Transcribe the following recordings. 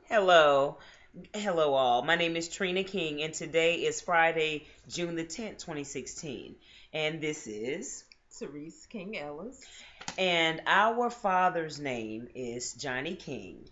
Hello. Hello, all. My name is Trina King, and today is Friday, June the 10th, 2016. And this is. Terese King Ellis. And our father's name is Johnny King.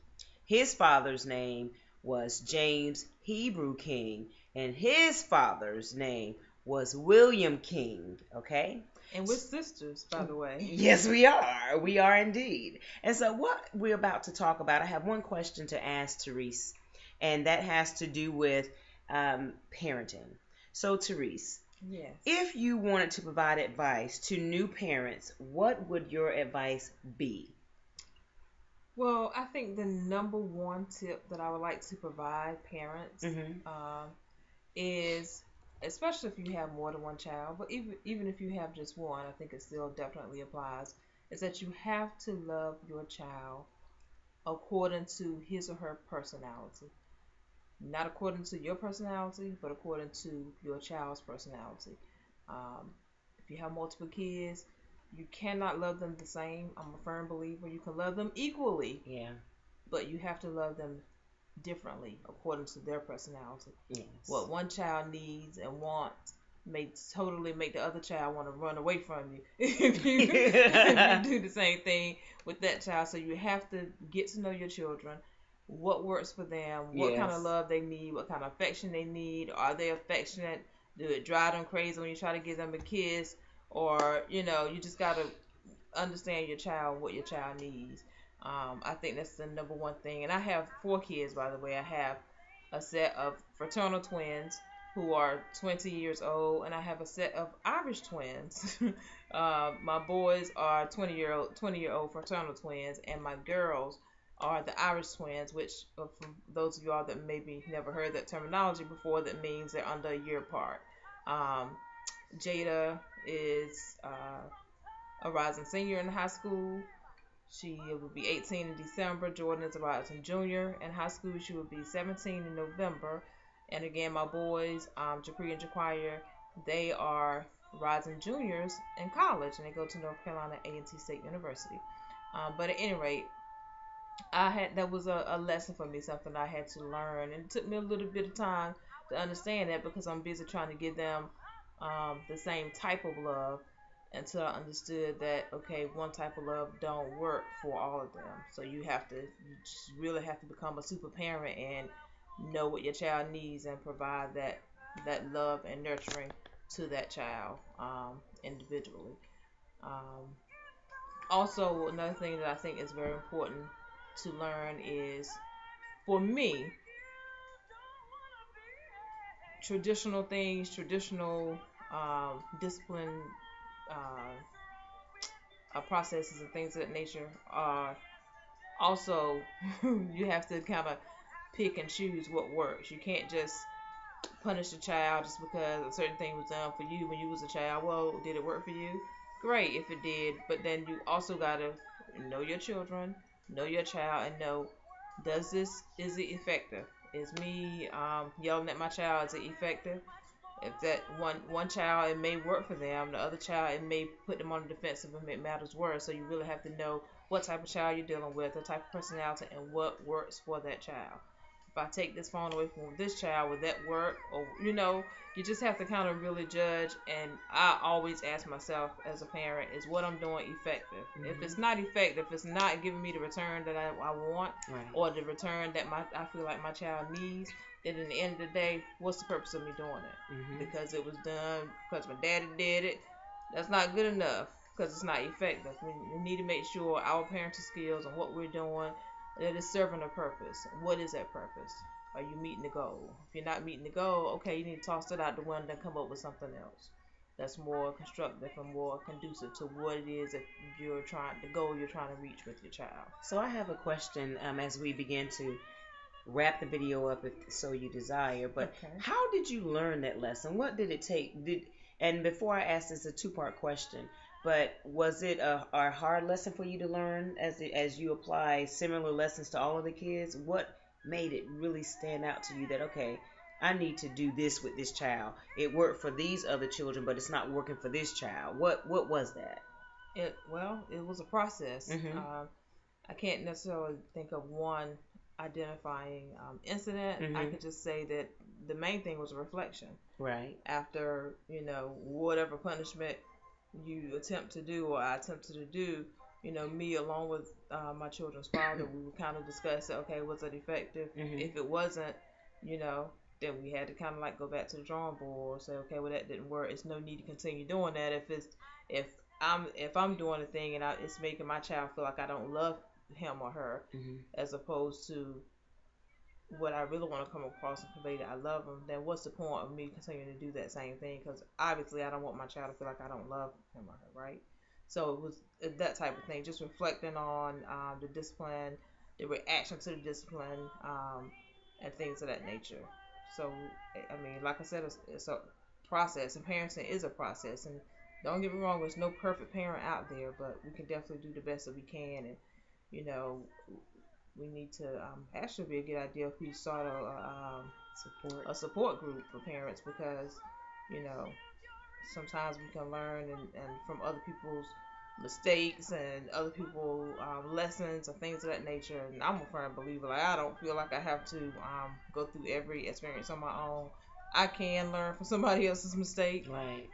His father's name was James Hebrew King, and his father's name was William King. Okay? And we're sisters, by the way. Yes, we are. We are indeed. And so, what we're about to talk about, I have one question to ask Terese, and that has to do with parenting. So, Terese, Yes. if you wanted to provide advice to new parents, what would your advice be? Well, I think the number one tip that I would like to provide parents Mm-hmm. is, especially if you have more than one child, but even if you have just one, I think it still definitely applies, is that you have to love your child according to his or her personality. Not according to your personality, but according to your child's personality. Um, if you have multiple kids, you cannot love them the same. I'm a firm believer. You can love them equally, Yeah. but you have to love them differently according to their personality. Yes. What one child needs and wants may totally make the other child want to run away from you if you do the same thing with that child. So you have to get to know your children, what works for them, what kind of Yes. love they need, what kind of affection they need. Are they affectionate? Do it drive them crazy when you try to give them a kiss? Or, you just got to understand your child, what your child needs. I think that's the number one thing. And I have four kids, by the way. I have a set of fraternal twins who are 20 years old, and I have a set of Irish twins. My boys are 20-year old fraternal twins, and my girls are the Irish twins, which for those of y'all that maybe never heard that terminology before, that means they're under a year apart. Um, Jada is a rising senior in high school. She will be 18 in December. Jordan is a rising junior in high school. She will be 17 in November. And again, my boys, Japri and Jaquire, they are rising juniors in college, and they go to North Carolina A&T State University. But at any rate, that was a lesson for me, something I had to learn, and it took me a little bit of time to understand that because I'm busy trying to give them the same type of love until I understood that okay, one type of love don't work for all of them. So you just really have to become a super parent and know what your child needs and provide that love and nurturing to that child individually. Um, Also, another thing that I think is very important to learn is, for me, traditional things, traditional discipline uh, processes and things of that nature are also you have to kind of pick and choose what works. You can't just punish a child just because a certain thing was done for you when you was a child. Well, did it work for you? Great if it did, but then you also gotta know your children, know your child, and know, is it effective? Is me yelling at my child, is it effective? If that one child, it may work for them, the other child, it may put them on the defensive and make matters worse. So you really have to know what type of child you're dealing with, the type of personality, and what works for that child. If I take this phone away from this child, would that work? Or you just have to kind of really judge. And I always ask myself as a parent, is what I'm doing effective? If it's not effective, if it's not giving me the return that I want, Right. or the return that I feel like my child needs, then in the end of the day, what's the purpose of me doing it? Mm-hmm. Because it was done because my daddy did it. That's not good enough because it's not effective. We need to make sure our parenting skills and what we're doing, that is serving a purpose. What is that purpose? Are you meeting the goal? If you're not meeting the goal, okay, you need to toss it out the window and come up with something else that's more constructive and more conducive to what it is that the goal you're trying to reach with your child. So I have a question as we begin to wrap the video up if so you desire. But Okay. how did you learn that lesson? What did it take? And before I ask this, a two-part question. But was it a hard lesson for you to learn as you apply similar lessons to all of the kids? What made it really stand out to you that okay, I need to do this with this child? It worked for these other children, but it's not working for this child. What was that? It was a process. Mhm. I can't necessarily think of one identifying incident. I Mhm. could just say that the main thing was a reflection. Right. After, whatever punishment you attempt to do or I attempted to do, me along with my children's father, we would kind of discuss, okay, was it effective? Mhm. If it wasn't, you know, then we had to kind of like go back to the drawing board or say, okay, well that didn't work. It's no need to continue doing that if if I'm doing a thing and it's making my child feel like I don't love him or her, Mhm. as opposed to what I really want to come across and convey that I love them, then what's the point of me continuing to do that same thing? Because obviously I don't want my child to feel like I don't love him or her, right? So it was that type of thing, just reflecting on the discipline, the reaction to the discipline, and things of that nature. So, I mean, like I said, it's a process, and parenting is a process. And don't get me wrong, there's no perfect parent out there, but we can definitely do the best that we can. And you know, we need to actually be a good idea if we start Support. a support group for parents, because you know sometimes we can learn and from other people's mistakes and other people lessons and things of that nature. And I'm a firm believer, like I don't feel like I have to go through every experience on my own. I can learn from somebody else's mistake. Right.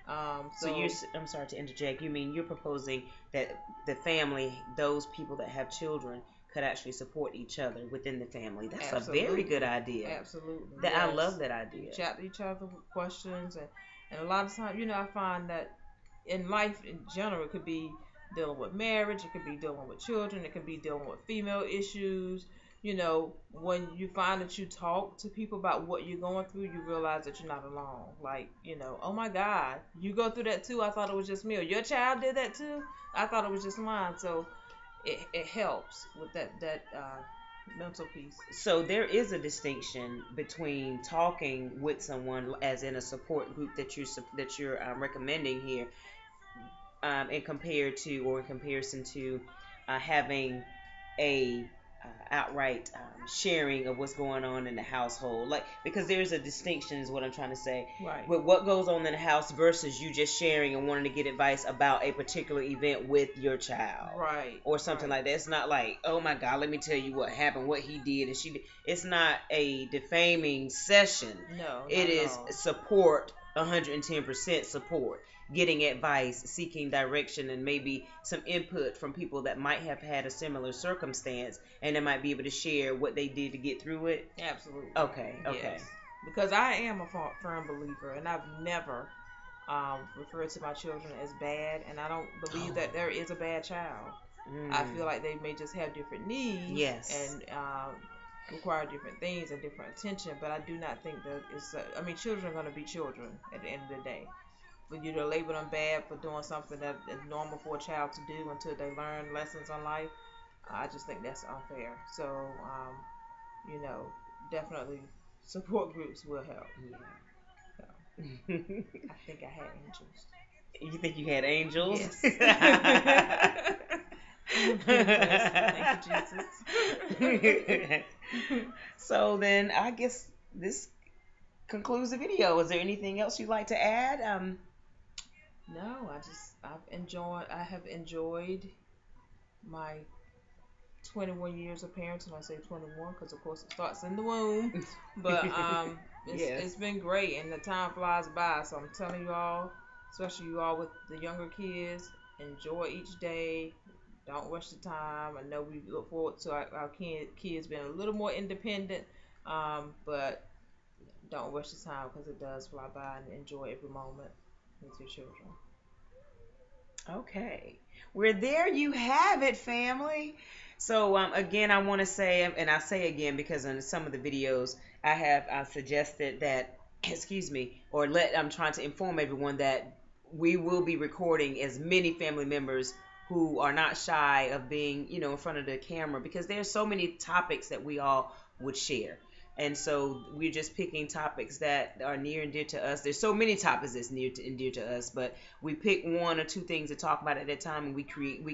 So So I'm sorry to interject. You mean you're proposing that the family, those people that have children, could actually support each other within the family? That's a very good absolutely, idea. absolutely, That I love yes. that You idea. chat to each other with questions, and a lot of times, I find that in life in general, it could be dealing with marriage, it could be dealing with children, it could be dealing with female issues. When you find that you talk to people about what you're going through, you realize that you're not alone. Like, oh my God, you go through that too. I thought it was just me. Or your child did that too. I thought it was just mine. So it helps with that mental piece. So there is a distinction between talking with someone, as in a support group that you're recommending here, and compared to, or in comparison to, having a outright sharing of what's going on in the household. Like, because there's a distinction, is what I'm trying to say, Right. with what goes on in the house versus you just sharing and wanting to get advice about a particular event with your child, Right. or something Right. like that. It's not like, oh my God, let me tell you what happened, what he did and she did. It's not a defaming session. No, It not at is all. support, 110% support, getting advice, seeking direction, and maybe some input from people that might have had a similar circumstance, and they might be able to share what they did to get through it. Absolutely. Okay, okay. Yes. Because I am a firm believer, and I've never referred to my children as bad, and I don't believe that there is a bad child. I Mm, feel like they may just have different needs yes. and require different things and different attention, but I do not think that I mean, children are going to be children at the end of the day. For you to label them bad for doing something that is normal for a child to do until they learn lessons on life, I just think that's unfair. So, you know, definitely support groups will help. So, Yeah. I think I had angels. You think you had angels? Yes. I'm being blessed. Thank you, Jesus. So then I guess this concludes the video. Is there anything else you'd like to add? No, I have enjoyed my 21 years of parenting. I say 21 because of course it starts in the womb, but Yes. it's been great and the time flies by. So I'm telling you all, especially you all with the younger kids, enjoy each day. Don't rush the time. I know we look forward to our kids being a little more independent, but don't rush the time because it does fly by, and enjoy every moment with your children. Okay. Well, there you have it, family. So again, I want to say, and I say again because in some of the videos I have suggested that, excuse me, or I'm trying to inform everyone that we will be recording as many family members who are not shy of being, in front of the camera, because there's so many topics that we all would share. And so we're just picking topics that are near and dear to us. There's so many topics that's near and dear to us, but we pick one or two things to talk about at that time, and we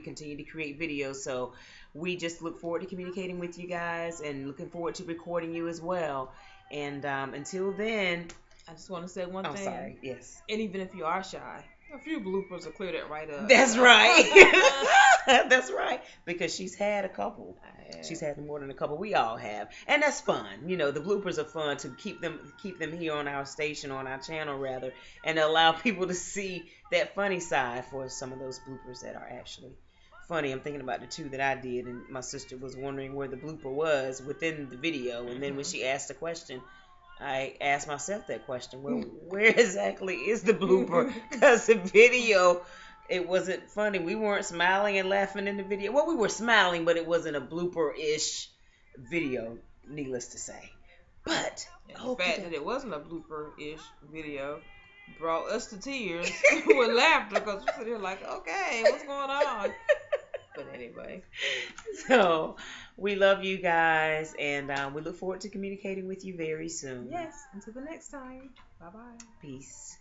continue to create videos. So we just look forward to communicating with you guys, and looking forward to recording you as well. And until then, I just want to say one oh, thing. sorry, yes. And even if you are shy, A few bloopers will clear that right up. That's So. right. That's right. Because she's had a couple. I She's had more than a couple. We all have, and that's fun. The bloopers are fun to keep them here on our station, on our channel rather, and allow people to see that funny side for some of those bloopers that are actually funny. I'm thinking about the two that I did, and my sister was wondering where the blooper was within the video, and then when she asked the question, I asked myself that question. Well, where exactly is the blooper? Because the video, it wasn't funny. We weren't smiling and laughing in the video. Well, we were smiling, but it wasn't a blooper-ish video, needless to say. But and the fact that it wasn't a blooper-ish video brought us to tears with laughter because we're sitting here like, okay, what's going on? But anyway. So, we love you guys, and we look forward to communicating with you very soon. Yes, until the next time. Bye-bye. Peace.